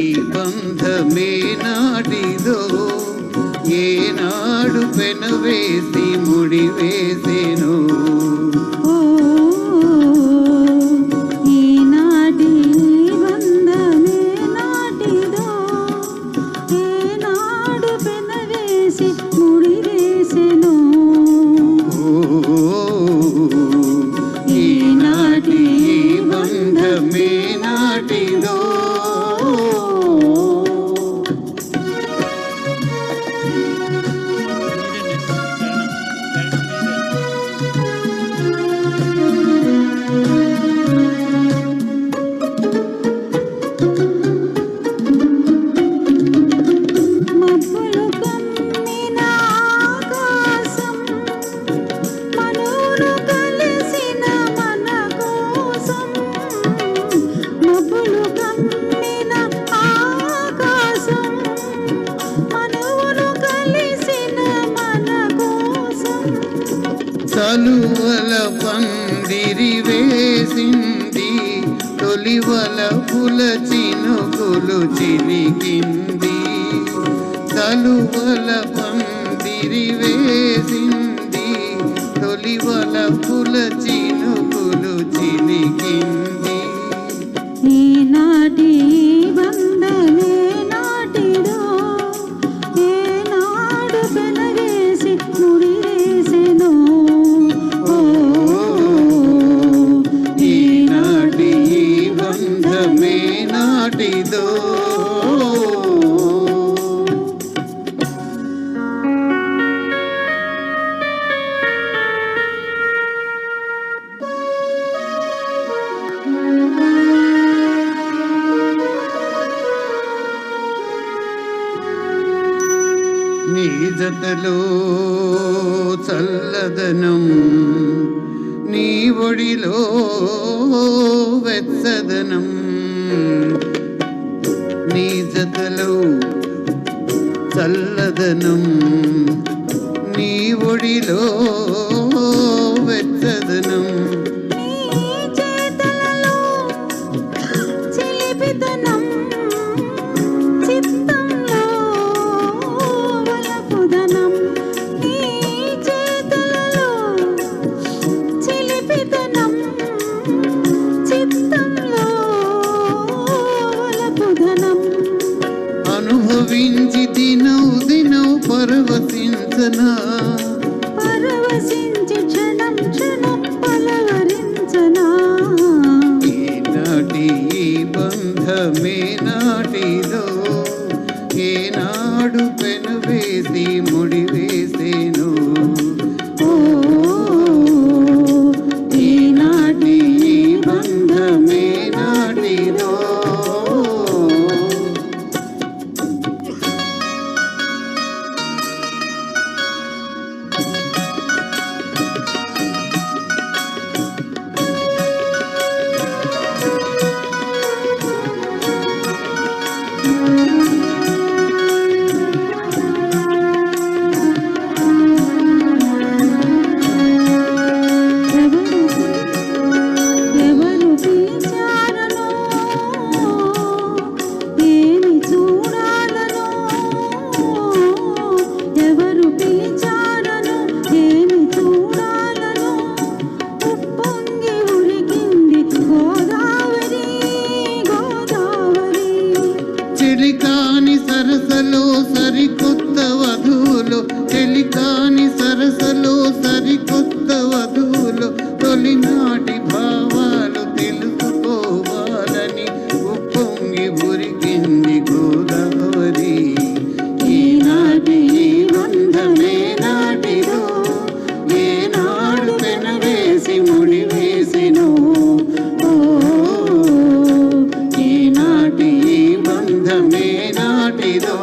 ఈ బంధమే నాటిదో ఏనాడు పెనవేసి ముడివేసెను. ఈనాటి బంధమే నాటిదో చలువల పందిరి వేసింది తొలివల పుల చినుకులు చిలికింది. చలువల పందిరి వేసింది తొలివల పుల చినుకులు చిలికింది. ఈనాటి బంధమే నాటిదో ఏనాడు పెనవేసి ముడివేసెను. ఈనాటి బంధమే నాటిదో నీ జతలో చల్లదనం నీ ఒడిలో వెచ్చదనం. నీ జతలో చల్లదనం నీ ఒడిలో వెచ్చదనం. అనుభవించి దినవు దినవు పరవశించనా పరవశించి క్షణం క్షణం పలవరించనా. ఈనాటి ఈ బంధమే నాటిదో ఏనాడు పెనువేసి ముడివేసెను. ఈనాటి ఈ బంధమే నాటిదో చెలికాని సరసలో సరికొత్త వధువులు చెలికాని సరసలో సరికొత్త వధువులు తొలినాటి భావాలు తెలుసుకోవాలని ఉప్పొంగి ఉరికింది గోదావరి. ఈనాటి ఈ బంధమే నాటిదో ఏనాడు పెనవేసి ముడివేసెను. ఈనాటి ఈ బంధమే నాటిదో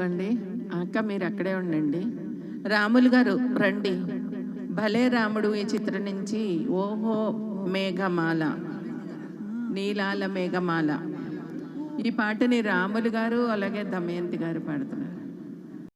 అండి. అక్క మీరు అక్కడే ఉండండి. రాములు గారు రండి. భలే రాముడు ఈ చిత్రం నుంచి ఓహో మేఘమాల నీలాల మేఘమాల ఈ పాటని రాములు గారు అలాగే దమయంతి గారు పాడుతున్నారు.